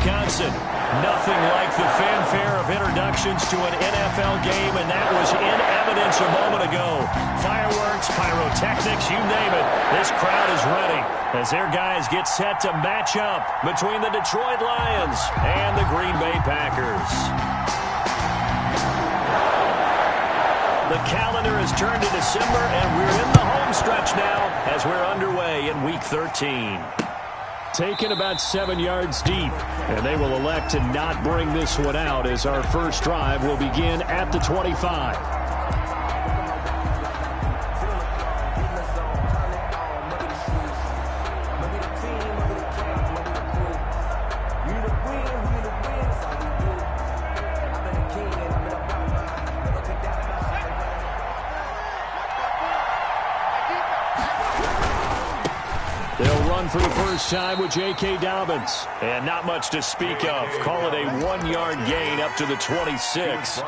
Wisconsin. Nothing like the fanfare of introductions to an NFL game, and that was in evidence a moment ago. Fireworks, pyrotechnics, you name it. This crowd is ready as their guys get set to match up between the Detroit Lions and the Green Bay Packers. The calendar has turned to December, and we're in the home stretch now as we're underway in Week 13. Taken about 7 yards deep, and they will elect to not bring this one out as our first drive will begin at the 25. For the first time with J.K. Dobbins. And not much to speak of. Call it a 1-yard gain up to the 26.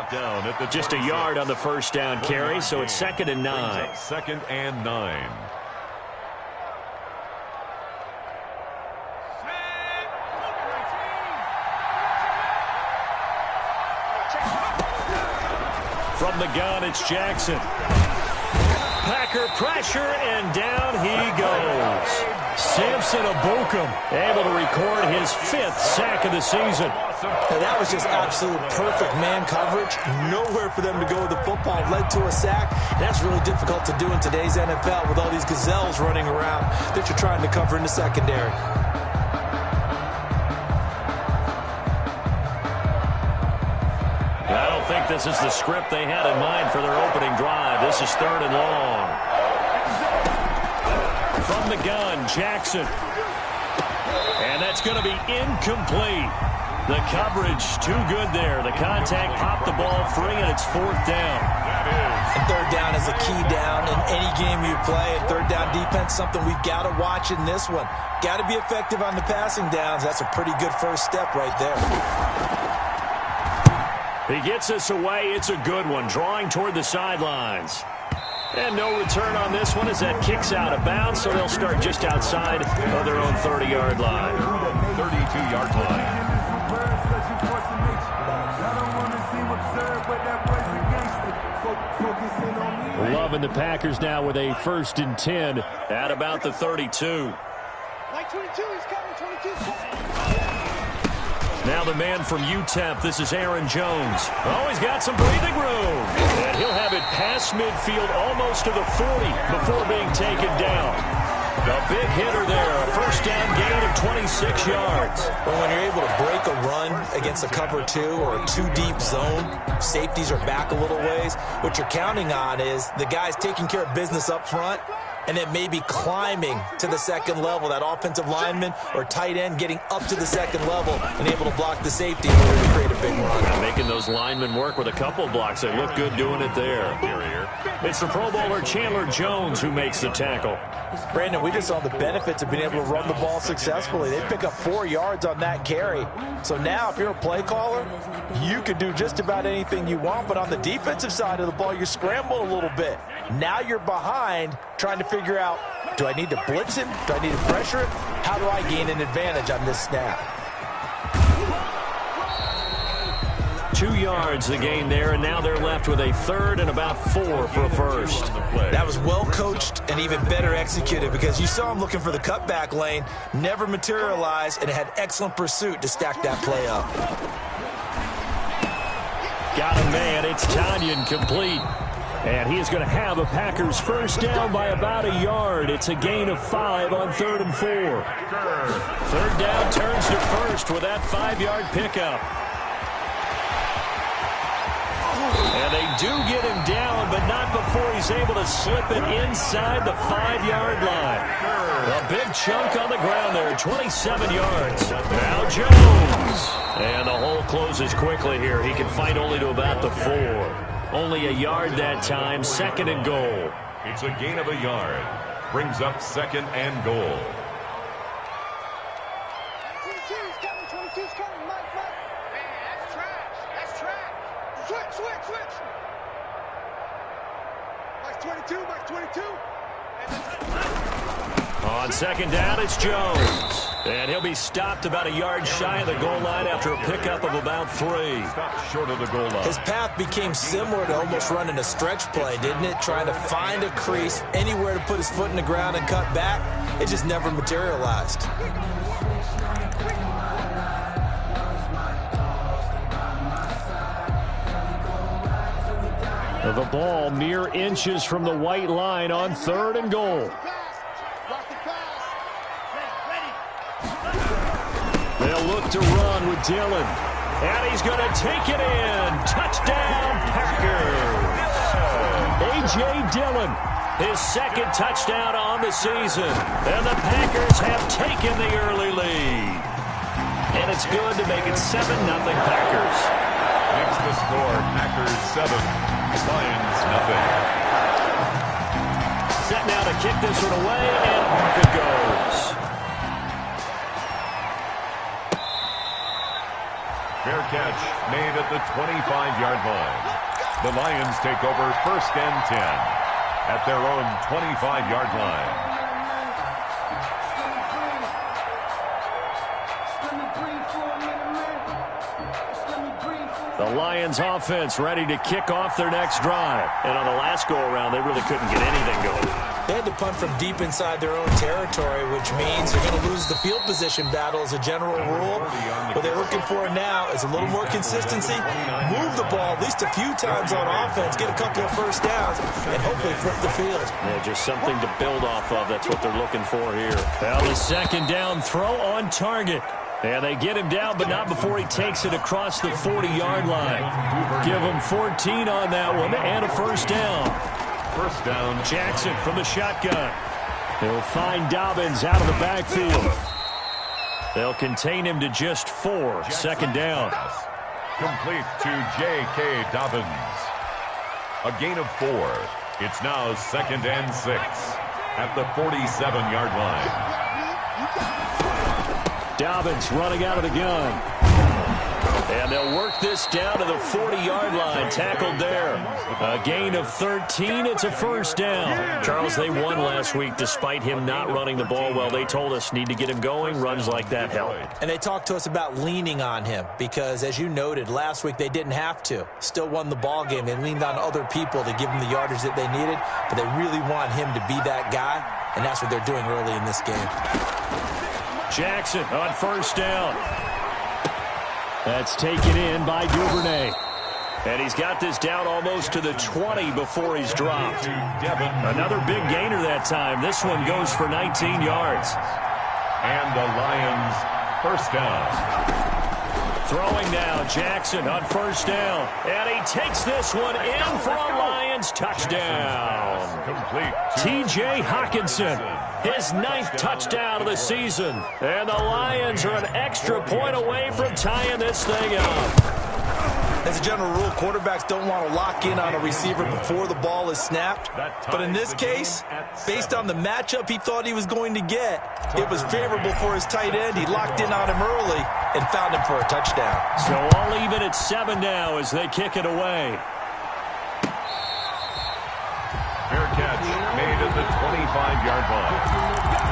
Just a yard on the first down carry, so it's 2nd and 9. 2nd and 9. From the gun, it's Jackson. Packer pressure, and down he goes. Samson Ebukam able to record his 5th sack of the season. Now that was just absolute perfect man coverage. Nowhere for them to go with the football. Led to a sack. And that's really difficult to do in today's NFL with all these gazelles running around that you're trying to cover in the secondary. I don't think this is the script they had in mind for their opening drive. This is 3rd and long. From the gun, Jackson. And that's going to be incomplete. The coverage too good there. The contact popped the ball free, and it's 4th down. And 3rd down is a key down in any game you play. And 3rd down defense, something we've got to watch in this one. Got to be effective on the passing downs. That's a pretty good first step right there. He gets us away. It's a good one, drawing toward the sidelines. And no return on this one as that kicks out of bounds, so they'll start just outside of their own 30-yard line. 32-yard line. Loving the Packers now with a 1st and 10 at about the 32. Like 22, he's coming, 22. Now the man from UTEP, this is Aaron Jones. Oh, he's got some breathing room. And he'll have it past midfield almost to the 40 before being taken down. A big hitter there, a 1st down gain of 26 yards. Well, when you're able to break a run against a cover 2 or a 2-deep zone, safeties are back a little ways. What you're counting on is the guys taking care of business up front and then maybe climbing to the 2nd level, that offensive lineman or tight end getting up to the 2nd level and able to block the safety in order to create a big run. And making those linemen work with a couple blocks. They look good doing it there. It's the Pro Bowler Chandler Jones who makes the tackle. Brandon, we just saw the benefits of being able to run the ball successfully. They pick up 4 yards on that carry. So now if you're a play caller, you can do just about anything you want. But on the defensive side of the ball, you scramble a little bit. Now you're behind trying to figure out, do I need to blitz him? Do I need to pressure him? How do I gain an advantage on this snap? 2 yards the gain there, and now they're left with a 3rd and about 4 for a first. That was well coached and even better executed because you saw him looking for the cutback lane, never materialized, and had excellent pursuit to stack that play up. Got a man. It's Tanyan complete. And he is going to have a Packers 1st down by about a yard. It's a gain of 5 on 3rd and 4. 3rd down turns to 1st with that 5-yard pickup. And they do get him down, but not before he's able to slip it inside the 5-yard line. A big chunk on the ground there, 27 yards. Now Jones. And the hole closes quickly here. He can fight only to about the 4. Only a yard that time, 2nd and goal. It's a gain of a yard. Brings up 2nd and goal. 22's coming, 22's coming, Mike. Man, that's trash. That's trash. Switch. Mike's 22, Mike's 22. On second down, it's Jones. And he'll be stopped about a yard shy of the goal line after a pickup of about 3. Stopped short of the goal line. His path became similar to almost running a stretch play, didn't it? Trying to find a crease, anywhere to put his foot in the ground and cut back. It just never materialized. The ball mere inches from the white line on 3rd and goal. They'll look to run with Dillon. And he's going to take it in. Touchdown, Packers. A.J. Dillon, his second touchdown on the season. And the Packers have taken the early lead. And it's good to make it 7-0 Packers. Makes the score Packers 7. Lions nothing. Set now to kick this one away, and off it goes. Fair catch made at the 25-yard line. The Lions take over 1st and 10 at their own 25-yard line. The Lions offense ready to kick off their next drive. And on the last go-around, they really couldn't get anything going. They had to punt from deep inside their own territory, which means they're going to lose the field position battle as a general rule. What they're looking for now is a little more consistency, move the ball at least a few times on offense, get a couple of first downs, and hopefully flip the field. Yeah, just something to build off of. That's what they're looking for here. Now the second down throw on target. And they get him down, but not before he takes it across the 40-yard line. Give him 14 on that one and a first down. First down. Jackson from the shotgun. He'll find Dobbins out of the backfield. They'll contain him to just 4. Second down. Complete to J.K. Dobbins. A gain of 4. It's now 2nd and 6 at the 47-yard line. Dobbins running out of the gun. And they'll work this down to the 40-yard line. Tackled there. A gain of 13. It's a first down. Charles, they won last week despite him not running the ball well. They told us need to get him going. Runs like that help. And they talked to us about leaning on him because, as you noted, last week they didn't have to. Still won the ball game. They leaned on other people to give them the yardage that they needed, but they really want him to be that guy, and that's what they're doing early in this game. Jackson on first down. That's taken in by Duvernay. And he's got this down almost to the 20 before he's dropped. Another big gainer that time. This one goes for 19 yards. And the Lions first down. Throwing now, Jackson on first down. And he takes this one in for a Lions touchdown. Complete. T.J. Hockenson, his 9th touchdown of the season. And the Lions are an extra point away from tying this thing up. As a general rule, quarterbacks don't want to lock in on a receiver before the ball is snapped. But in this case, based on the matchup he thought he was going to get, it was favorable for his tight end. He locked in on him early and found him for a touchdown. So all even at 7 now as they kick it away. Fair catch made at the 25-yard line.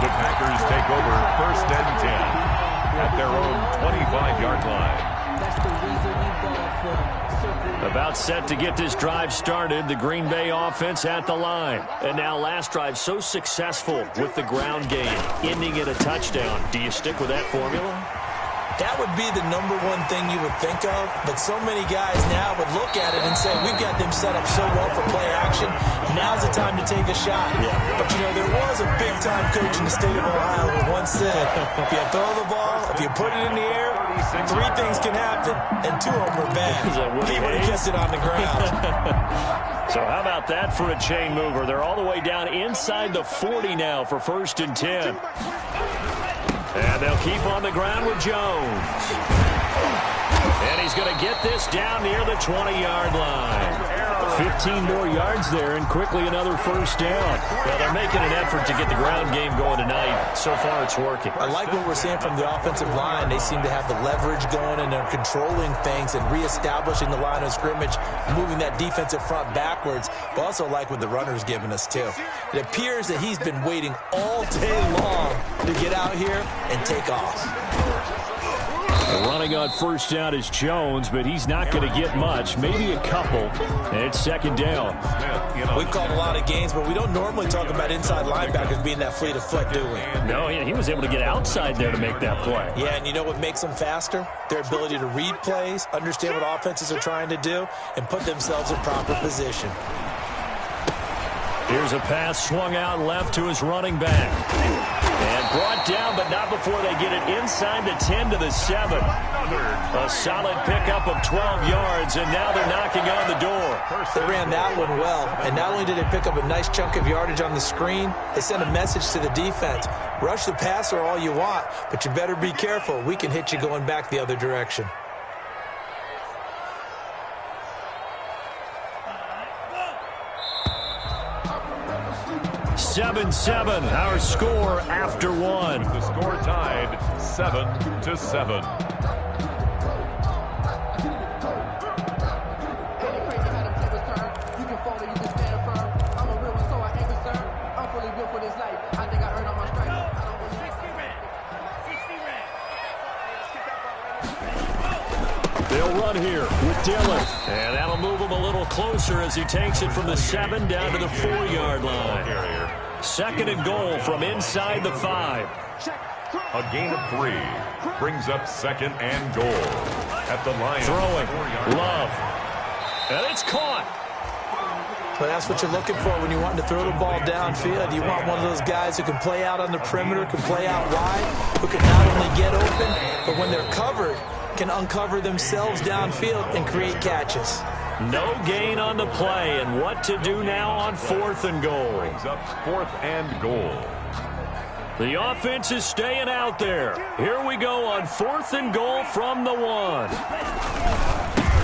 The Packers take over 1st and 10 at their own 25-yard line. About set to get this drive started, the Green Bay offense at the line. And now last drive so successful with the ground game, ending in a touchdown. Do you stick with that formula? That would be the number one thing you would think of, but so many guys now would look at it and say, we've got them set up so well for play action, now's the time to take a shot. Yeah. But, you know, there was a big-time coach in the state of Ohio who once said, if you throw the ball, if you put it in the air, 3 things can happen, and 2 of them are bad. He would have kept it on the ground. So how about that for a chain mover? They're all the way down inside the 40 now for 1st and 10. And they'll keep on the ground with Jones. And he's going to get this down near the 20-yard line. 15 more yards there and quickly another first down. Well, they're making an effort to get the ground game going tonight. So far, it's working. I like what we're seeing from the offensive line. They seem to have the leverage going, and they're controlling things and reestablishing the line of scrimmage, moving that defensive front backwards. But also like what the runner's giving us, too. It appears that he's been waiting all day long to get out here and take off. Running on first down is Jones, but he's not going to get much, maybe a couple, and it's second down. We've called a lot of games, but we don't normally talk about inside linebackers being that fleet of foot, do we? No, he was able to get outside there to make that play. Yeah, and you know what makes them faster? Their ability to read plays, understand what offenses are trying to do, and put themselves in proper position. Here's a pass swung out left to his running back. And brought down, but not before they get it inside the 10 to the 7. A solid pickup of 12 yards, and now they're knocking on the door. They ran that one well, and not only did they pick up a nice chunk of yardage on the screen, they sent a message to the defense. Rush the passer all you want, but you better be careful. We can hit you going back the other direction. 7-7, our score after one. The score tied 7-7. They'll run here with Dillon. And that'll move him a little closer as he takes it from the 7 down to the 4-yard line. Second and goal from inside the 5. A gain of 3 brings up second and goal at the line. Throwing, Love. And it's caught. But that's what you're looking for when you want to throw the ball downfield. You want one of those guys who can play out on the perimeter, can play out wide, who can not only get open, but when they're covered, can uncover themselves downfield and create catches. No gain on the play, and what to do now on 4th and goal. Brings up 4th and goal. The offense is staying out there. Here we go on 4th and goal from the 1.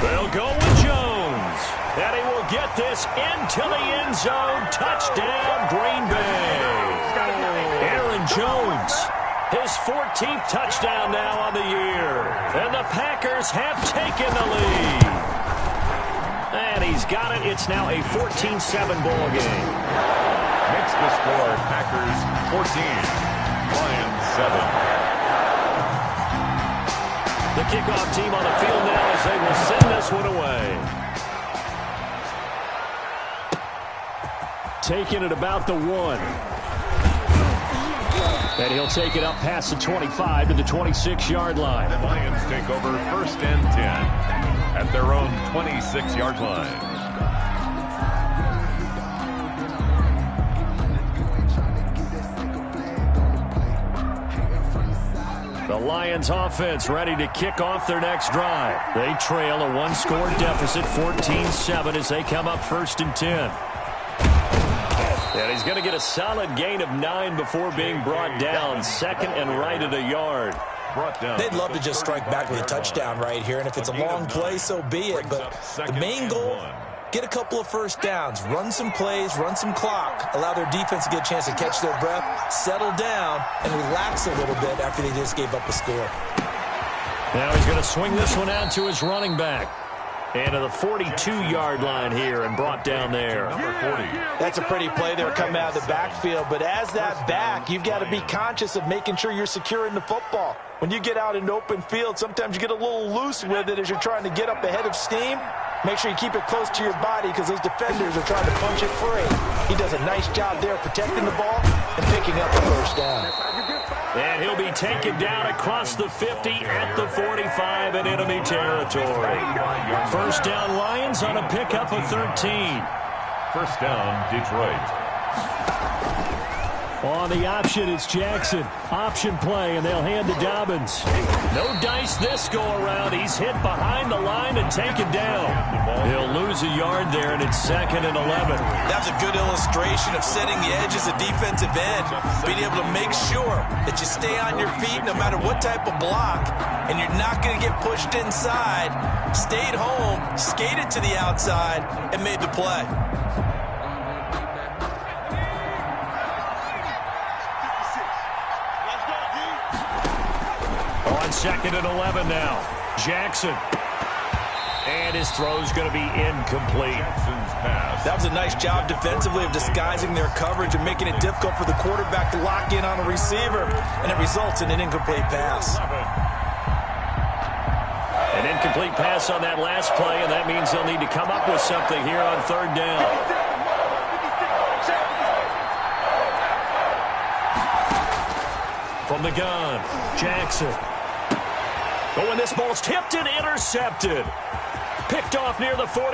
They'll go with Jones. And he will get this into the end zone. Touchdown, Green Bay. Aaron Jones, his 14th touchdown now on the year. And the Packers have taken the lead. And he's got it. It's now a 14-7 ball game. Makes the score Packers 14, Lions 7. The kickoff team on the field now as they will send this one away. Taking it about the 1. And he'll take it up past the 25 to the 26-yard line. The Lions take over 1st and 10 at their own 26-yard line. The Lions offense ready to kick off their next drive. They trail a 1-score deficit, 14-7, as they come up 1st and 10. And he's going to get a solid gain of 9 before being brought down. 2nd and right at a yard. They'd love to just strike back with a touchdown right here, and if it's a long play, so be it. But the main goal, get a couple of first downs, run some plays, run some clock, allow their defense to get a chance to catch their breath, settle down, and relax a little bit after they just gave up a score. Now he's going to swing this one out to his running back. And to the 42-yard line here and brought down there. Number 40. That's a pretty play there coming out of the backfield. But as that back, you've got to be conscious of making sure you're securing the football. When you get out in open field, sometimes you get a little loose with it as you're trying to get up ahead of steam. Make sure you keep it close to your body because those defenders are trying to punch it free. He does a nice job there protecting the ball and picking up the first down. And he'll be taken down across the 50 at the 45 in enemy territory. First down Lions on a pickup of 13. First down Detroit. On the option, it's Jackson. Option play, and they'll hand to Dobbins. No dice this go-around. He's hit behind the line and taken down. He'll lose a yard there, and it's 2nd and 11. That's a good illustration of setting the edge as a defensive end. Being able to make sure that you stay on your feet no matter what type of block, and you're not going to get pushed inside. Stayed home, skated to the outside, and made the play. On 2nd and 11 now. Jackson. And his throw's going to be incomplete. That was a nice job defensively of disguising their coverage and making it difficult for the quarterback to lock in on a receiver, and it results in an incomplete pass. An incomplete pass on that last play, and that means they'll need to come up with something here on 3rd down. From the gun, Jackson. Oh, and this ball's tipped and intercepted. Picked off near the 44.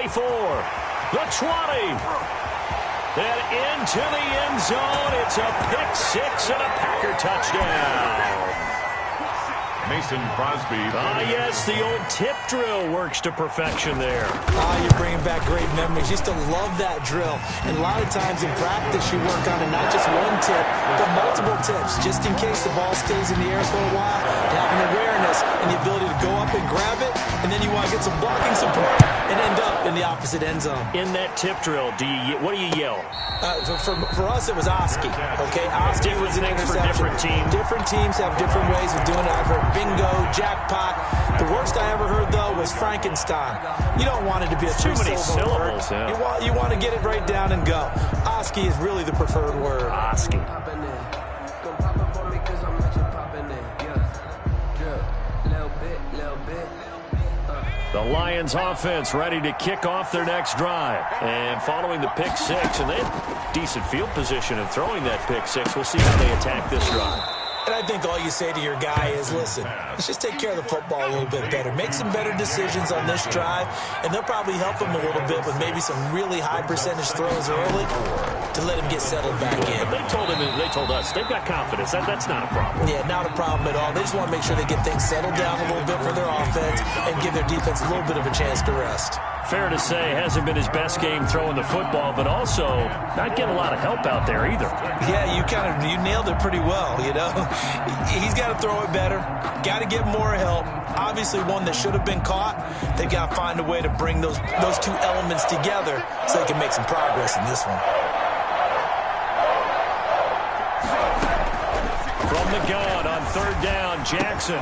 The 20. And into the end zone. It's a pick six and a Packer touchdown. Mason Crosby. Yes, the old tip drill works to perfection there. You're bringing back great memories. Used to love that drill. And a lot of times in practice, you work on it, not just one tip, but multiple tips, just in case the ball stays in the air for a while. You have an awareness and the ability to go up and grab it, and then you want to get some blocking support and end up in the opposite end zone. In that tip drill, what do you yell? For us, it was Oski. Okay, Oski was an interception. For different teams. Different teams have different ways of doing it. I've heard bingo, jackpot. The worst I ever heard, though, was Frankenstein. You don't want it to be a too many syllables. Yeah. You want to get it right down and go. Oski is really the preferred word. Oski. The Lions offense ready to kick off their next drive. And following the pick six, and they have decent field position in throwing that pick six. We'll see how they attack this drive. And I think all you say to your guy is, listen, let's just take care of the football a little bit better. Make some better decisions on this drive, and they'll probably help him a little bit with maybe some really high percentage throws early to let him get settled back in. They told him, they told us, they've got confidence. That's not a problem. Yeah, not a problem at all. They just want to make sure they get things settled down a little bit for their offense and give their defense a little bit of a chance to rest. Fair to say, hasn't been his best game throwing the football, but also not getting a lot of help out there either. Yeah, you nailed it pretty well, you know. He's got to throw it better, got to get more help. Obviously one that should have been caught. They've got to find a way to bring those two elements together so they can make some progress in this one. From the gun on 3rd down, Jackson.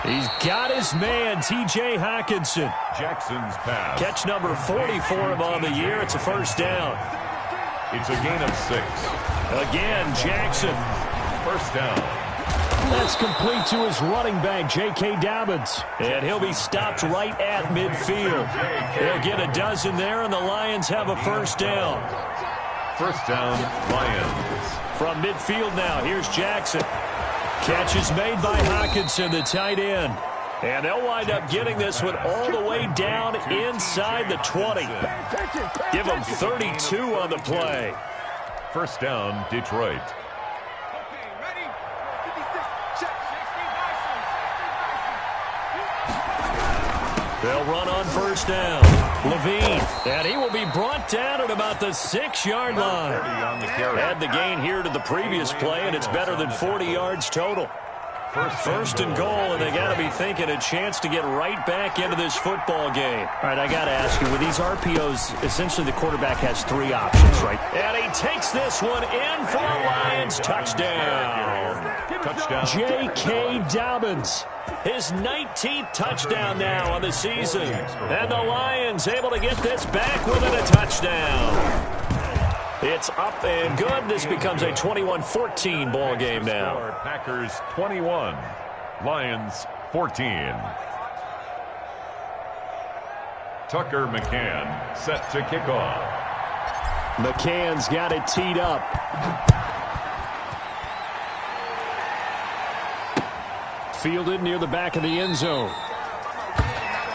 He's got his man, T.J. Hockenson. Jackson's pass. Catch number 40 for him on the year. It's a 1st down. It's a gain of 6. Again, Jackson. 1st down. That's complete to his running back, J.K. Dobbins. And he'll be stopped right at midfield. They'll get a dozen there, and the Lions have a 1st down. 1st down, Lions. From midfield now, here's Jackson. Catch is made by Hockenson, the tight end. And they'll wind up getting this one all the way down inside the 20. Give them 32 on the play. 1st down, Detroit. They'll run on 1st down. Levine, and he will be brought down at about the 6-yard line. Add the gain here to the previous play, and it's better than 40 yards total. 1st and goal, and they got to be thinking a chance to get right back into this football game. All right, I got to ask you, with these RPOs, essentially the quarterback has 3 options, right? And he takes this one in for a Lions touchdown. Touchdown. J.K. Dobbins. His 19th touchdown now on the season. And the Lions able to get this back within a touchdown. It's up and good. This becomes a 21-14 ball game now. Packers 21, Lions 14. Tucker McCann set to kick off. McCann's got it teed up. Fielded near the back of the end zone.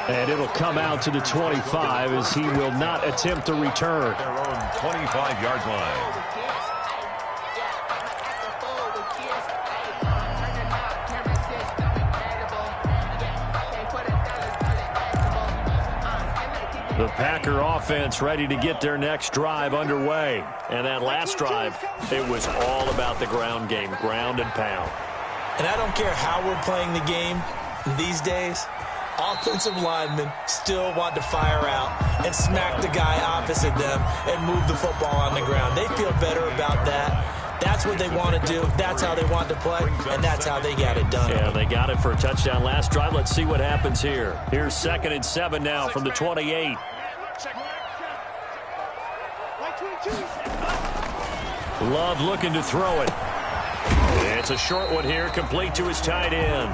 And it'll come out to the 25 as he will not attempt to return. Their own 25-yard line. The Packer offense ready to get their next drive underway. And that last drive, it was all about the ground game, ground and pound. And I don't care how we're playing the game these days, offensive linemen still want to fire out and smack the guy opposite them and move the football on the ground. They feel better about that. That's what they want to do. That's how they want to play, and that's how they got it done. Yeah, they got it for a touchdown last drive. Let's see what happens here. Here's 2nd and 7 now from the 28. Love looking to throw it. It's a short one here, complete to his tight end.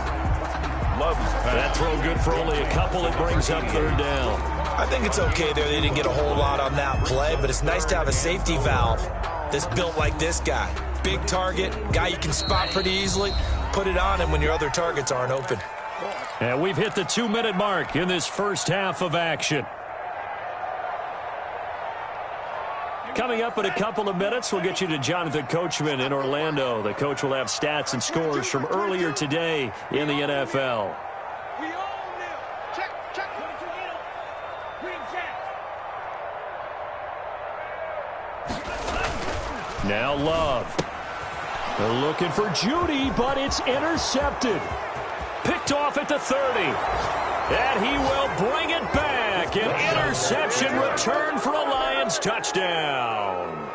That throw good for only a couple. It brings up 3rd down. I think it's okay there. They didn't get a whole lot on that play, but it's nice to have a safety valve that's built like this guy. Big target, guy you can spot pretty easily. Put it on him when your other targets aren't open. And we've hit the 2-minute mark in this first half of action. Coming up in a couple of minutes, we'll get you to Jonathan Coachman in Orlando. The coach will have stats and scores from earlier today in the NFL. Now Love. They're looking for Judy, but it's intercepted. Picked off at the 30. And he will bring it back. An interception return for a Lions touchdown.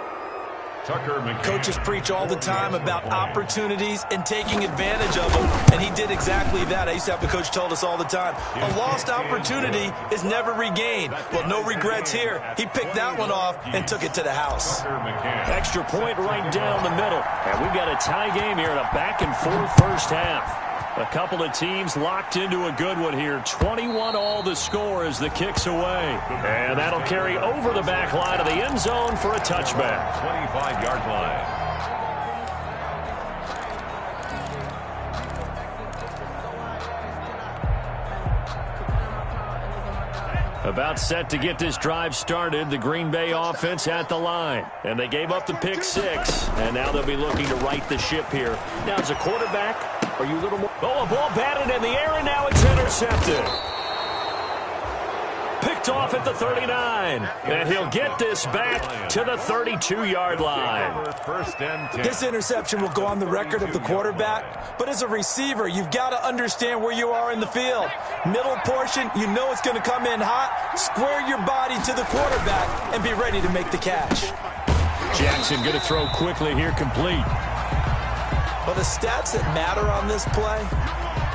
Coaches preach all the time about opportunities and taking advantage of them, and he did exactly that. I used to have the coach told us all the time, a lost opportunity is never regained. Well, no regrets here. He picked that one off and took it to the house. Extra point right down the middle. And we've got a tie game here in a back-and-forth first half. A couple of teams locked into a good one here. 21-all the score as the kick's away. And that'll carry over the back line of the end zone for a touchback. 25-yard line. About set to get this drive started, the Green Bay offense at the line. And they gave up the pick 6, and now they'll be looking to right the ship here. Now, as a quarterback, are you a little more... Oh, a ball batted in the air, and now it's intercepted. Picked off at the 39. And he'll get this back to the 32-yard line. This interception will go on the record of the quarterback, but as a receiver, you've got to understand where you are in the field. Middle portion, you know it's going to come in hot. Square your body to the quarterback and be ready to make the catch. Jackson going to throw quickly here, complete. Well, the stats that matter on this play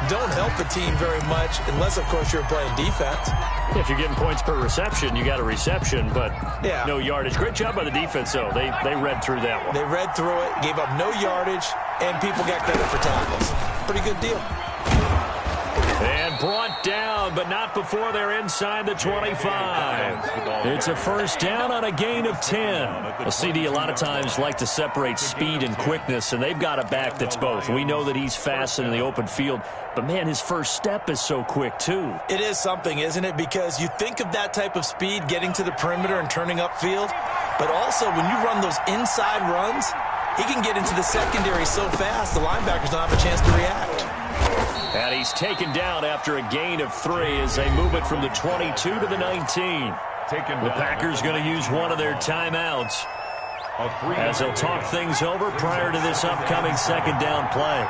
don't help the team very much unless, of course, you're playing defense. If you're getting points per reception, you got a reception, but yeah, no yardage. Great job by the defense, though. They read through that one. They read through it, gave up no yardage, and people got credit for tackles. Pretty good deal. And brought down, but not before they're inside the 25. It's a first down on a gain of 10. A CD a lot of times like to separate speed and quickness, and they've got a back that's both. We know that he's fast in the open field, but, man, his first step is so quick, too. It is something, isn't it? Because you think of that type of speed getting to the perimeter and turning upfield, but also when you run those inside runs, he can get into the secondary so fast the linebackers don't have a chance to react. And he's taken down after a gain of 3 as they move it from the 22 to the 19. The Packers going to use one of their timeouts as they'll talk things over prior to this upcoming second down play.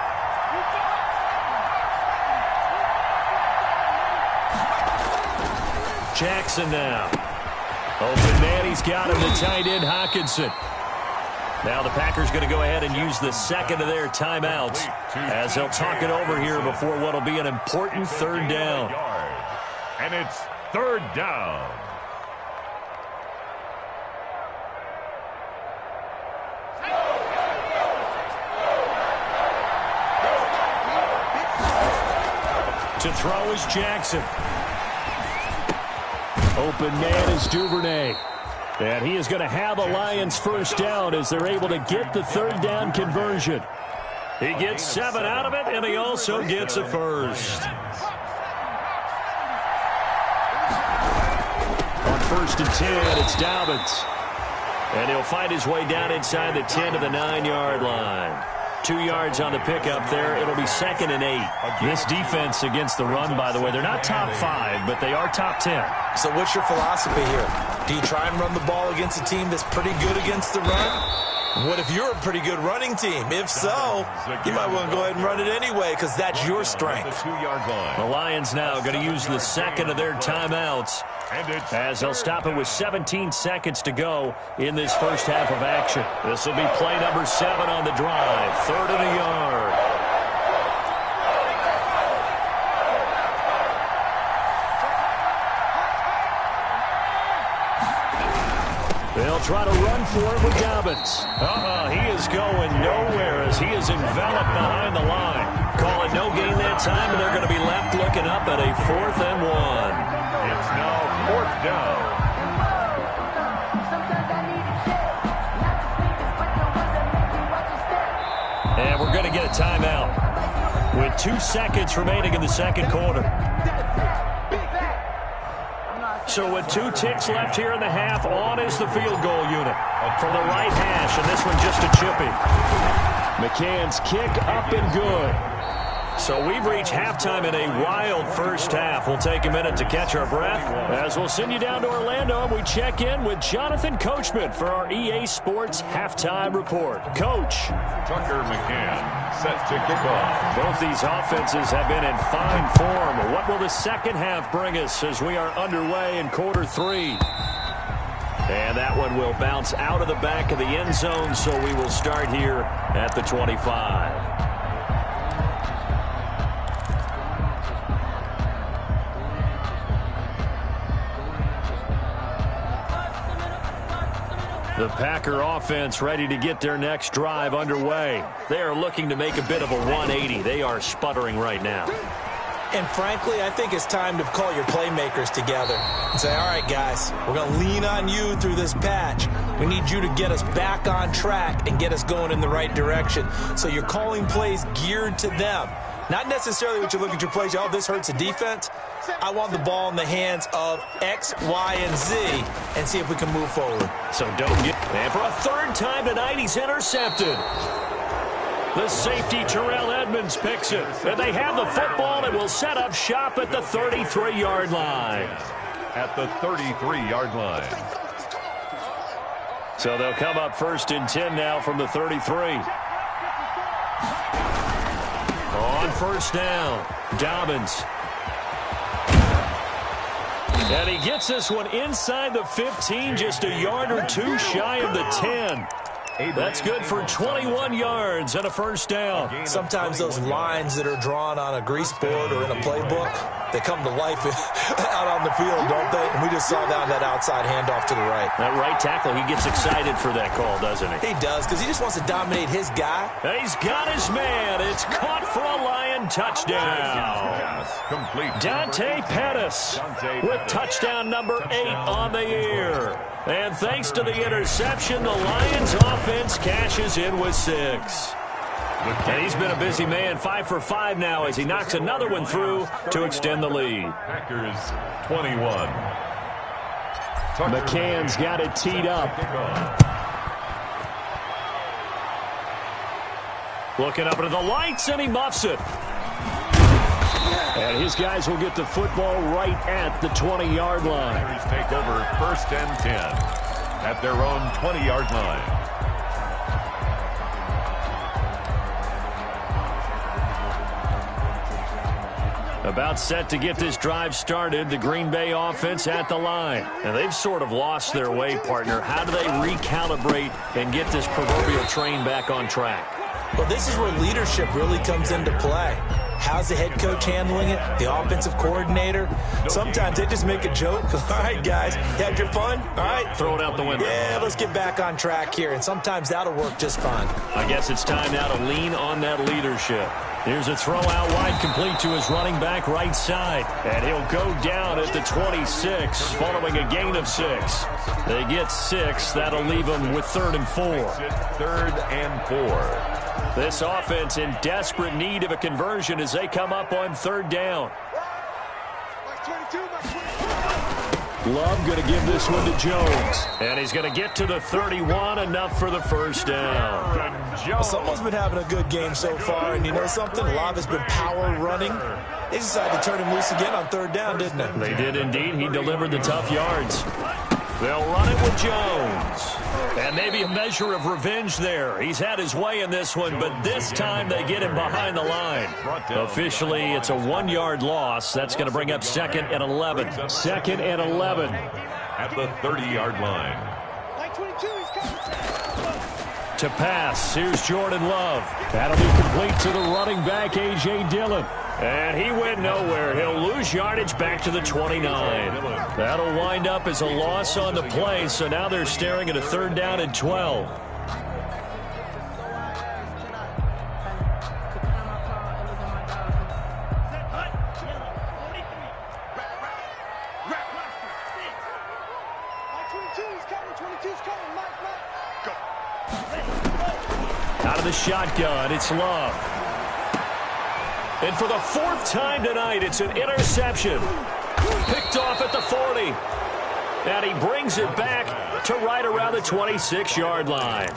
Jackson now. Open man, he's got him, the tight end Hockenson. Now the Packers going to go ahead and use the second of their timeouts as they'll talk it over here before what will be an important third down. And it's third down. To throw is Jackson. Open man is Duvernay. And he is going to have a Lions first down as they're able to get the third down conversion. He gets 7 out of it, and he also gets a first. On 1st and 10, it's Dobbins. And he'll find his way down inside the 10 to the 9-yard line. 2 yards on the pickup there. It'll be 2nd and 8. This defense against the run, by the way, they're not top 5, but they are top 10. So what's your philosophy here? Do you try and run the ball against a team that's pretty good against the run? What if you're a pretty good running team? If so, you might want to go ahead and run it anyway because that's your strength. The Lions now going to use the second of their timeouts as they'll stop it with 17 seconds to go in this first half of action. This will be play number 7 on the drive. 3rd and a yard. They'll try to run for it with Dobbins. He is going nowhere as he is enveloped behind the line. Call it no gain that time, and they're going to be left looking up at a 4th and 1. It's now 4th down. And we're going to get a timeout with 2 seconds remaining in the second quarter. So with 2 ticks left here in the half, on is the field goal unit from the right hash, and this one just a chippy. McCann's kick up and good. So we've reached halftime in a wild first half. We'll take a minute to catch our breath as we'll send you down to Orlando and we check in with Jonathan Coachman for our EA Sports Halftime Report. Coach. Tucker McCann set to kick off. Both these offenses have been in fine form. What will the second half bring us as we are underway in quarter 3? And that one will bounce out of the back of the end zone, so we will start here at the 25. The Packer offense ready to get their next drive underway. They are looking to make a bit of a 180. They are sputtering right now. And frankly, I think it's time to call your playmakers together and say, all right, guys, we're going to lean on you through this patch. We need you to get us back on track and get us going in the right direction. So you're calling plays geared to them. Not necessarily what you look at your plays, oh, this hurts the defense. I want the ball in the hands of X, Y, and Z and see if we can move forward. So don't get... And for a 3rd time tonight, he's intercepted. The safety, Terrell Edmonds, picks it. And they have the football and will set up shop at the 33-yard line. At the 33-yard line. So they'll come up 1st and 10 now from the 33. On 1st down, Dobbins. And he gets this one inside the 15, just a yard or 2 shy of the 10. That's good for 21 yards and a 1st down. Sometimes those lines that are drawn on a grease board or in a playbook, they come to life out on the field, don't they? And we just saw that outside handoff to the right. That right tackle, he gets excited for that call, doesn't he? He does, because he just wants to dominate his guy. And he's got his man. It's caught for a Lion touchdown. Complete. Dante Pettis with touchdown number 8 on the year. And thanks to the interception, the Lions offense cashes in with 6. And he's been a busy man, 5 for 5 now as he knocks another one through to extend the lead. Packers 21. McCann's got it teed up. Looking up into the lights, and he muffs it. And his guys will get the football right at the 20-yard line. Packers take over 1st and 10 at their own 20-yard line. About set to get this drive started, the Green Bay offense at the line. And they've sort of lost their way, partner. How do they recalibrate and get this proverbial train back on track? Well, this is where leadership really comes into play. How's the head coach handling it? The offensive coordinator? Sometimes they just make a joke. All right, guys, you had your fun? All right. Throw it out the window. Yeah, let's get back on track here. And sometimes that'll work just fine. I guess it's time now to lean on that leadership. Here's a throw out wide, complete to his running back right side. And he'll go down at the 26 following a gain of 6. They get 6. That'll leave them with 3rd and 4. 3rd and 4. This offense in desperate need of a conversion as they come up on 3rd down. Love going to give this one to Jones. And he's going to get to the 31, enough for the 1st down. Someone's been having a good game so far, and you know something? A lot has been power running. They decided to turn him loose again on third down, didn't they? They did indeed. He delivered the tough yards. They'll run it with Jones. And maybe a measure of revenge there. He's had his way in this one, but this time they get him behind the line. Officially, it's a 1-yard loss. That's going to bring up 2nd and 11. 2nd and 11. At the 30-yard line. Line 22, he's coming. To pass, here's Jordan Love. That'll be complete to the running back, A.J. Dillon. And he went nowhere. He'll lose yardage back to the 29. That'll wind up as a loss on the play, so now they're staring at a 3rd down and 12. Out of the shotgun, it's Love. And for the 4th time tonight, it's an interception. Picked off at the 40. And he brings it back to right around the 26-yard line.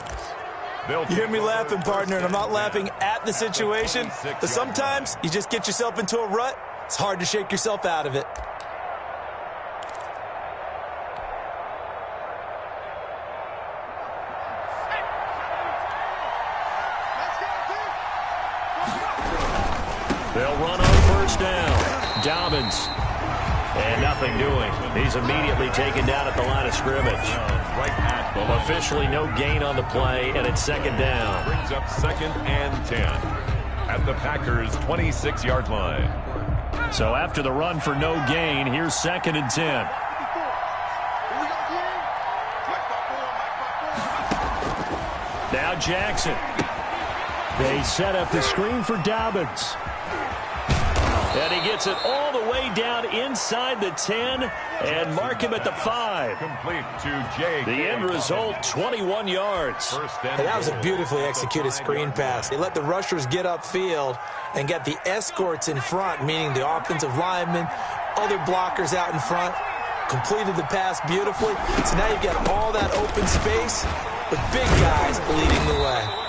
You hear me laughing, partner, and I'm not laughing at the situation. But sometimes you just get yourself into a rut. It's hard to shake yourself out of it. They'll run on 1st down. Dobbins. And nothing doing. He's immediately taken down at the line of scrimmage. Officially no gain on the play, and it's 2nd down. Brings up 2nd and 10 at the Packers' 26-yard line. So after the run for no gain, here's 2nd and 10. Now Jackson. They set up the screen for Dobbins. And he gets it all the way down inside the 10 and mark him at the 5. Complete to J.K. The end result, 21 yards. Hey, that was a beautifully executed screen pass. They let the rushers get upfield and get the escorts in front, meaning the offensive linemen, other blockers out in front, completed the pass beautifully. So now you've got all that open space with big guys leading the way.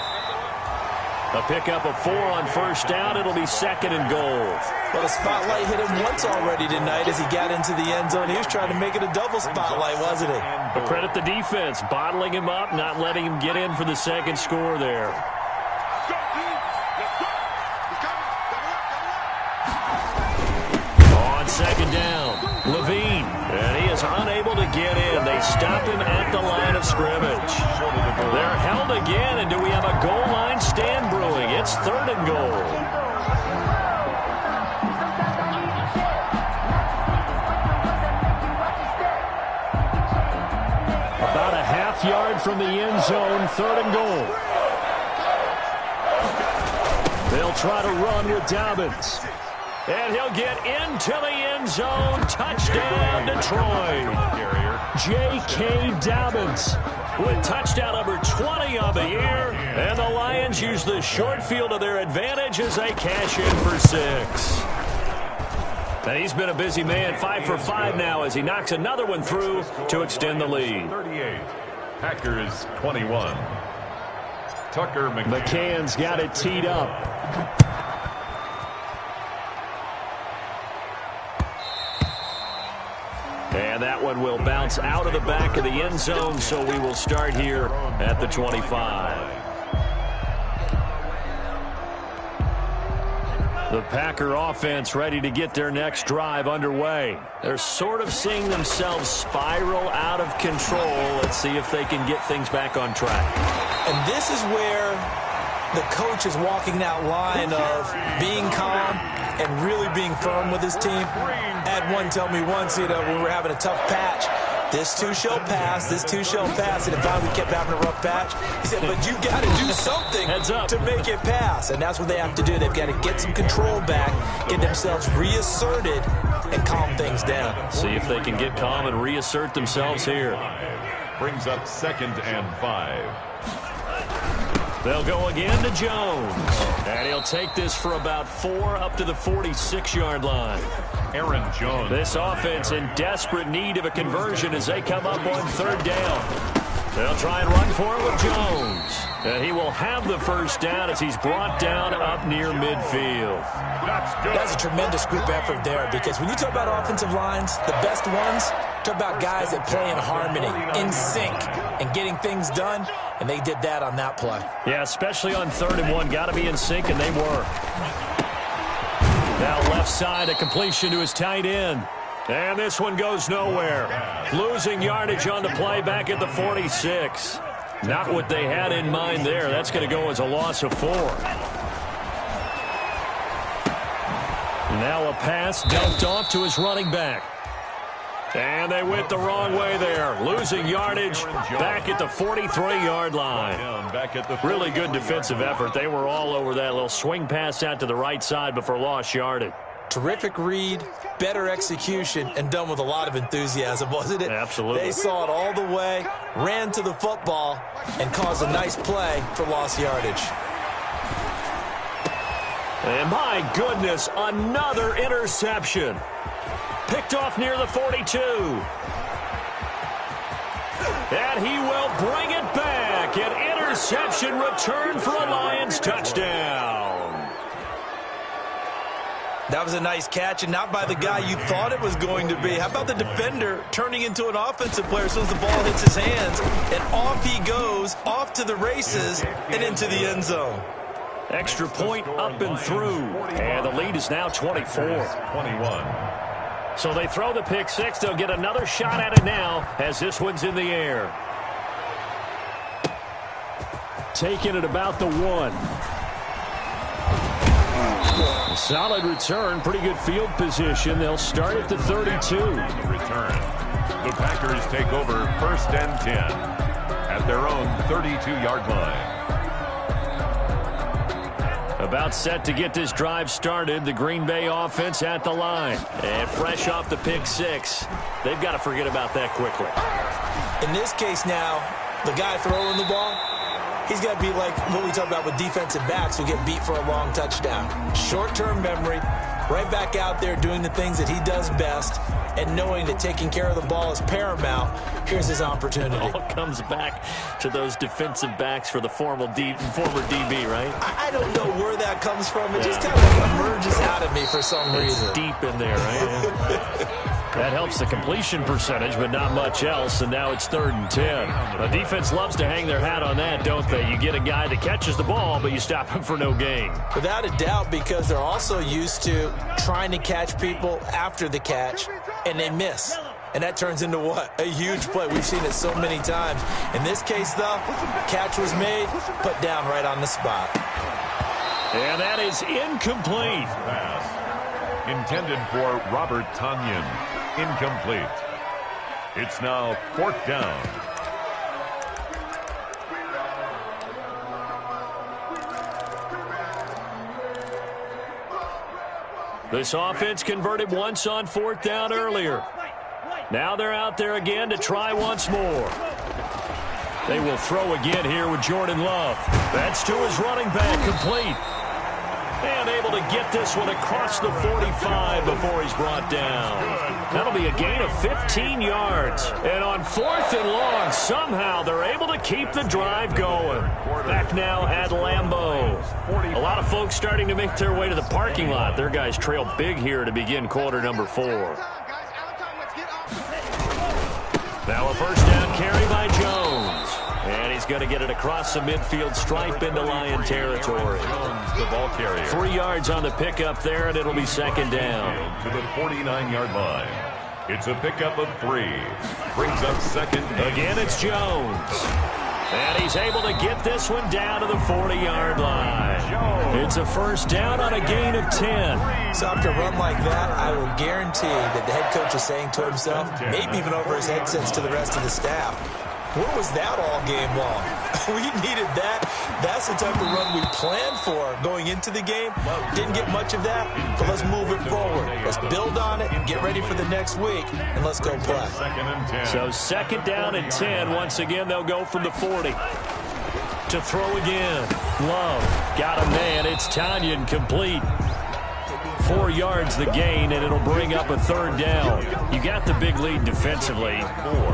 A pickup of 4 on 1st down. It'll be 2nd and goal. Well, the spotlight hit him once already tonight as he got into the end zone. He was trying to make it a double spotlight, wasn't he? But credit the defense, bottling him up, not letting him get in for the 2nd score there. On 2nd down, Levine. And he is unable to get in. They stop him at the line of scrimmage. They're held again, and do we have a goal line stand brewing? It's 3rd and goal. About a half-yard from the end zone, 3rd and goal. They'll try to run with Dobbins. And he'll get into the end zone. Touchdown, Detroit. J.K. Dobbins with touchdown number 20 on the year. And the Lions use the short field to their advantage as they cash in for 6. And he's been a busy man, 5 for 5 now as he knocks another one through to extend the lead. 38, Packers 21. Tucker McCann's got it teed up. And that one will bounce out of the back of the end zone, so we will start here at the 25. The Packer offense ready to get their next drive underway. They're sort of seeing themselves spiral out of control. Let's see if they can get things back on track. And this is where the coach is walking that line of being calm and really being firm with his team. Had one tell me once, when we were having a tough patch, this too shall pass, this too shall pass, and if we kept having a rough patch, he said, but you got to do something to make it pass, and that's what they have to do. They've got to get some control back, get themselves reasserted, and calm things down. See if they can get calm and reassert themselves here. Brings up 2nd and 5. They'll go again to Jones. And he'll take this for about 4 up to the 46-yard line. Aaron Jones. This offense in desperate need of a conversion as they come up on 3rd down. They'll try and run for it with Jones. And he will have the first down as he's brought down up near midfield. That's a tremendous group effort there, because when you talk about offensive lines, the best ones, talk about guys that play in harmony, in sync, and getting things done, and they did that on that play. Yeah, especially on 3rd and 1. Got to be in sync, and they were. Now left side, a completion to his tight end. And this one goes nowhere. Losing yardage on the play back at the 46. Not what they had in mind there. That's going to go as a loss of 4. Now a pass dumped off to his running back. And they went the wrong way there. Losing yardage back at the 43-yard line. Really good defensive effort. They were all over that little swing pass out to the right side before lost yardage. Terrific read, better execution, and done with a lot of enthusiasm, wasn't it? Absolutely. They saw it all the way, ran to the football, and caused a nice play for lost yardage. And my goodness, another interception. Picked off near the 42. And he will bring it back. An interception return for a Lions touchdown. That was a nice catch, and not by the guy you thought it was going to be. How about the defender turning into an offensive player as soon as the ball hits his hands, and off he goes, off to the races, and into the end zone. Extra point up and through, and the lead is now 24. 21. So they throw the pick six. They'll get another shot at it now as this one's in the air. Taking it about the 1. Solid return, pretty good field position. They'll start at the 32. Return. The Packers take over 1st and 10 at their own 32-yard line. About set to get this drive started. The Green Bay offense at the line. And fresh off the pick six. They've got to forget about that quickly. In this case now, the guy throwing the ball, he's got to be like what we talk about with defensive backs who get beat for a long touchdown. Short-term memory, right back out there doing the things that he does best, and knowing that taking care of the ball is paramount. Here's his opportunity. It all comes back to those defensive backs for the former DB, right? I don't know where that comes from. It just kind of emerges out of me for some reason. It's deep in there, right? That helps the completion percentage, but not much else, and now it's 3rd and 10. The defense loves to hang their hat on that, don't they? You get a guy that catches the ball, but you stop him for no gain. Without a doubt, because they're also used to trying to catch people after the catch, and they miss. And that turns into what? A huge play. We've seen it so many times. In this case, though, catch was made, put down right on the spot. And that is incomplete. Pass. Intended for Robert Tonyan. Incomplete. It's now 4th down. This offense converted once on 4th down earlier. Now they're out there again to try once more. They will throw again here with Jordan Love. That's to his running back, complete. And able to get this one across the 45 before he's brought down. That'll be a gain of 15 yards. And on 4th and long, somehow they're able to keep the drive going. Back now at Lambeau. A lot of folks starting to make their way to the parking lot. Their guys trail big here to begin quarter number 4. Now a first down carry by Jones. And he's going to get it across the midfield stripe into Lion territory. Jones, the ball carrier. 3 yards on the pickup there, and it'll be 2nd down. To the 49-yard line. It's a pickup of 3. Brings up 2nd. Again, it's Jones. And he's able to get this one down to the 40-yard line. It's a first down on a gain of 10. So after a run like that, I will guarantee that the head coach is saying to himself, maybe even over his headsets to the rest of the staff, where was that all game long? We needed that. That's the type of run we planned for going into the game. Didn't get much of that, but let's move it forward. Let's build on it, get ready for the next week, and let's go play. So 2nd down and 10. Once again, they'll go from the 40. To throw again. Love got a man. It's Tonyan complete. 4 yards the gain, and it'll bring up a 3rd down. You got the big lead defensively.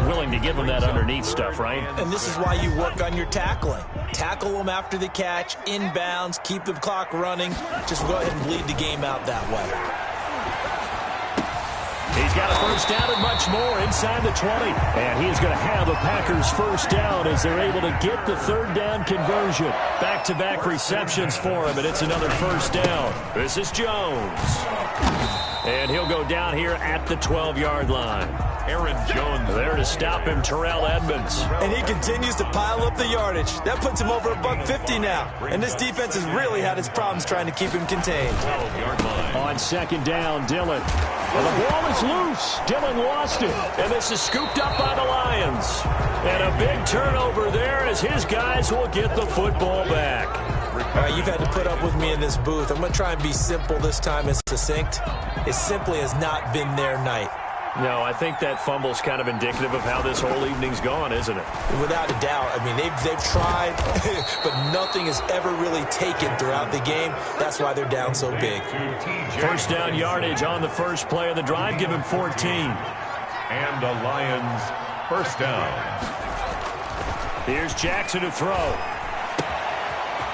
Willing to give them that underneath stuff, right? And this is why you work on your tackling. Tackle them after the catch, inbounds, keep the clock running. Just go ahead and bleed the game out that way. He's got a 1st down and much more inside the 20. And he's going to have a Packers 1st down as they're able to get the 3rd down conversion. Back-to-back receptions for him, and it's another 1st down. This is Jones. And he'll go down here at the 12-yard line. Aaron Jones there to stop him, Terrell Edmonds. And he continues to pile up the yardage. That puts him over $150 now. And this defense has really had its problems trying to keep him contained. 12-yard line. On 2nd down, Dillon. And the ball is loose. Dillon lost it. And this is scooped up by the Lions. And a big turnover there as his guys will get the football back. All right, you've had to put up with me in this booth. I'm going to try and be simple this time and succinct. It simply has not been their night. No, I think that fumble's kind of indicative of how this whole evening's gone, isn't it? Without a doubt. I mean, they've tried, but nothing has ever really taken throughout the game. That's why they're down so big. 1st down yardage on the first play of the drive. Give him 14. And the Lions 1st down. Here's Jackson to throw.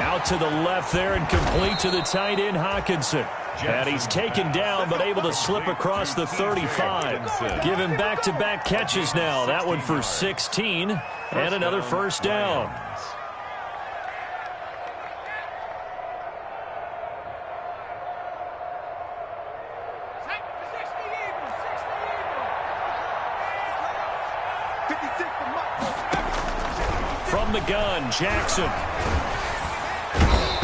Out to the left there and complete to the tight end, Hawkinson. And he's taken down but able to slip across the 35. Give him back-to-back catches now. That one for 16 and another 1st down. From the gun, Jackson.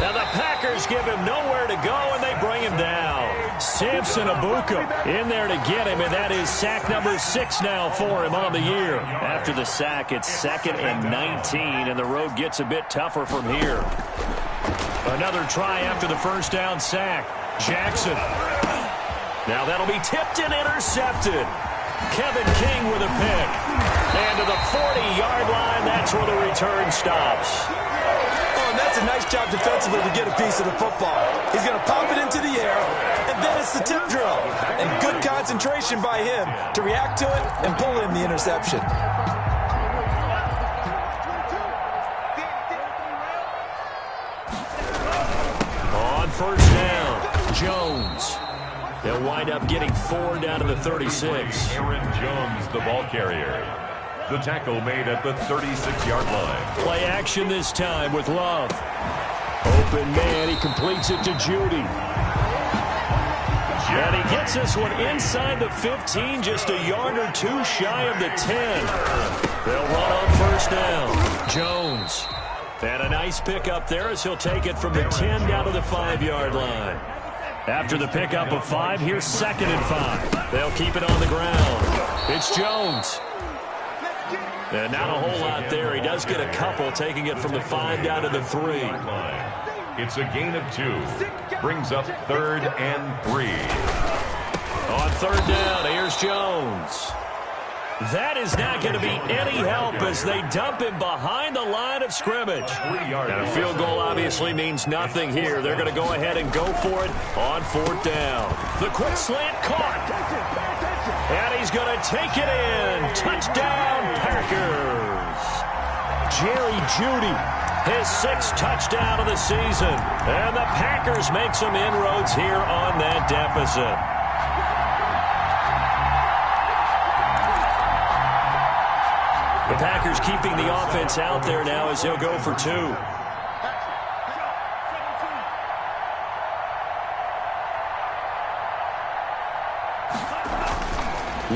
Now the Packers give him nowhere to go, and they bring him down. Samson Abuka in there to get him, and that is sack number 6 now for him on the year. After the sack, it's 2nd and 19, and the road gets a bit tougher from here. Another try after the 1st down sack. Jackson. Now that'll be tipped and intercepted. Kevin King with a pick. And to the 40-yard line, that's where the return stops. And that's a nice job defensively to get a piece of the football. He's going to pop it into the air, and then it's the tip drill. And good concentration by him to react to it and pull in the interception. On 1st down, Jones. They'll wind up getting 4 down to the 36. Aaron Jones, the ball carrier. The tackle made at the 36-yard line. Play action this time with Love. Open man, he completes it to Judy. And he gets this one inside the 15, just a yard or 2 shy of the 10. They'll run on 1st down. Jones. And a nice pickup there as he'll take it from the 10 down to the 5-yard line. After the pickup of 5, here's 2nd and 5. They'll keep it on the ground. It's Jones. And not a whole lot there. He does get a couple, taking it from the 5 down to the 3. It's a gain of 2. Brings up 3rd and 3. On 3rd down, here's Jones. That is not going to be any help as they dump him behind the line of scrimmage. And a field goal obviously means nothing here. They're going to go ahead and go for it on 4th down. The quick slant caught. And he's going to take it in. Touchdown, Packers. Jerry Jeudy, his 6th touchdown of the season. And the Packers make some inroads here on that deficit. The Packers keeping the offense out there now as they'll go for 2.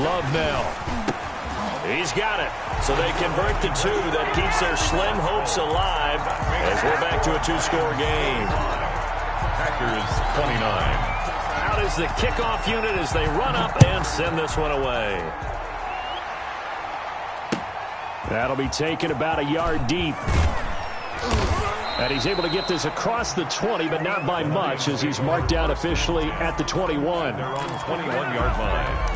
Love now. He's got it. So they convert the 2. That keeps their slim hopes alive as we're back to a 2-score game. Packers 29. Out is the kickoff unit as they run up and send this one away. That'll be taken about a yard deep. And he's able to get this across the 20, but not by much as he's marked down officially at the 21. They're on the 21-yard line.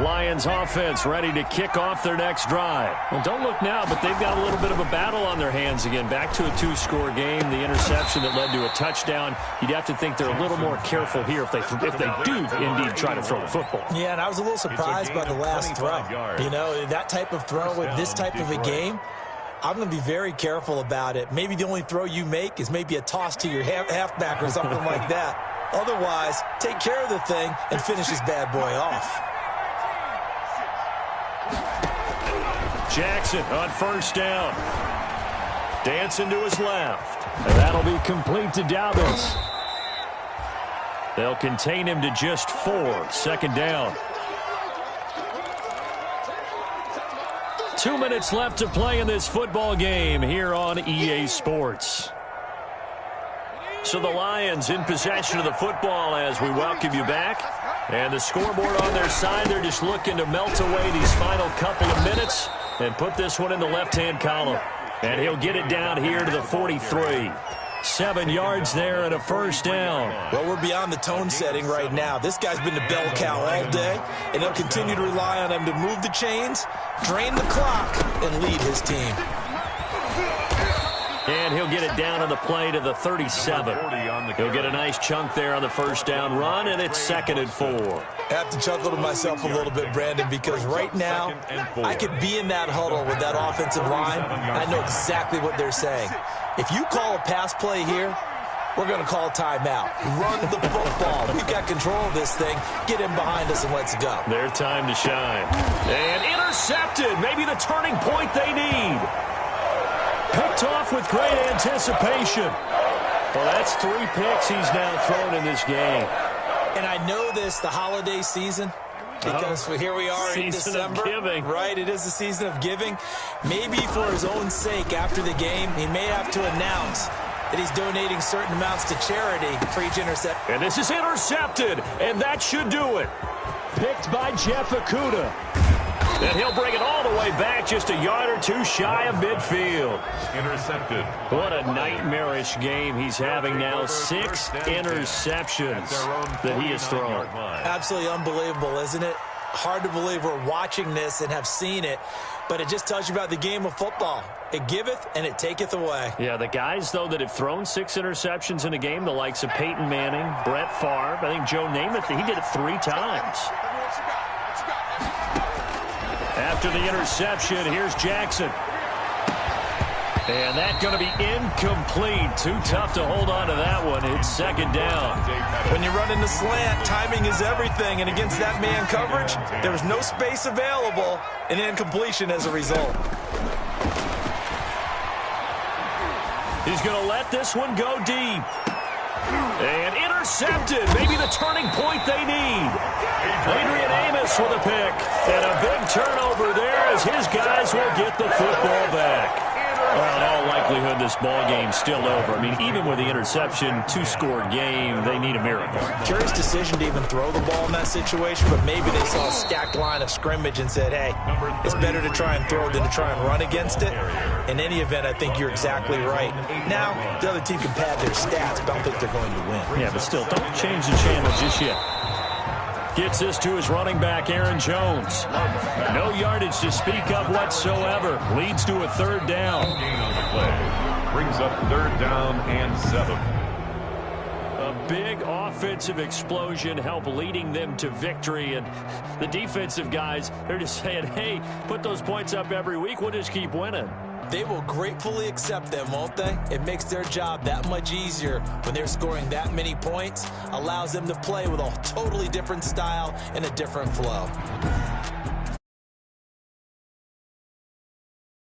Lions offense ready to kick off their next drive. Well, don't look now, but they've got a little bit of a battle on their hands again. Back to a 2-score game. The interception that led to a touchdown. You'd have to think they're a little more careful here if they do indeed try to throw the football. Yeah, and I was a little surprised by the last throw. You know, that type of throw with this type of a game, I'm going to be very careful about it. Maybe the only throw you make is maybe a toss to your halfback or something like that. Otherwise, take care of the thing and finish this bad boy off. Jackson on first down. Dancing to his left. And that'll be complete to Dobbins. They'll contain him to just 4. Second down. 2 minutes left to play in this football game here on EA Sports. So the Lions in possession of the football as we welcome you back. And the scoreboard on their side, they're just looking to melt away these final couple of minutes and put this one in the left-hand column. And he'll get it down here to the 43. 7 yards there and a first down. Well, we're beyond the tone setting right now. This guy's been the bell cow all day, and he'll continue to rely on him to move the chains, drain the clock, and lead his team. And he'll get it down on the play to the 37. He'll get a nice chunk there on the first down run, and it's 2nd and 4. I have to chuckle to myself a little bit, Brandon, because right now I could be in that huddle with that offensive line, and I know exactly what they're saying. If you call a pass play here, we're going to call a timeout. Run the football. We've got control of this thing. Get in behind us and let's go. Their time to shine. And intercepted. Maybe the turning point they need. Picked off with great anticipation. Well, that's 3 picks he's now thrown in this game. And I know this, the holiday season, because here we are in December. Season of giving. Right, it is the season of giving. Maybe for his own sake after the game, he may have to announce that he's donating certain amounts to charity for each interception. And this is intercepted, and that should do it. Picked by Jeff Okudah. And he'll bring it all the way back just a yard or 2 shy of midfield. Intercepted. What a nightmarish game he's having now. 6 interceptions that he has thrown. Absolutely unbelievable, isn't it? Hard to believe we're watching this and have seen it, but it just tells you about the game of football. It giveth and it taketh away. Yeah, the guys, though, that have thrown 6 interceptions in a game, the likes of Peyton Manning, Brett Favre, I think Joe Namath, he did it 3 times. After the interception, here's Jackson. And that's going to be incomplete. Too tough to hold on to that one. It's 2nd down. When you run into slant, timing is everything. And against that man coverage, there was no space available, and incompletion as a result. He's going to let this one go deep. And intercepted. Maybe the turning point they need. Adrian Amos with a pick. And a big turnover there as his guys will get the football back. Well, in all likelihood, this ball game's still over. I mean, even with the interception, 2-score game, they need a miracle. Curious decision to even throw the ball in that situation, but maybe they saw a stacked line of scrimmage and said, hey, it's better to try and throw than to try and run against it. In any event, I think you're exactly right. Now, the other team can pad their stats, but I don't think they're going to win. Yeah, but still, don't change the channel just yet. Gets this to his running back, Aaron Jones. No yardage to speak of whatsoever. Leads to a 3rd down. Gain on the play. Brings up 3rd down and 7. A big offensive explosion helped leading them to victory. And the defensive guys, they're just saying, hey, put those points up every week. We'll just keep winning. They will gratefully accept them, won't they? It makes their job that much easier when they're scoring that many points. Allows them to play with a totally different style and a different flow.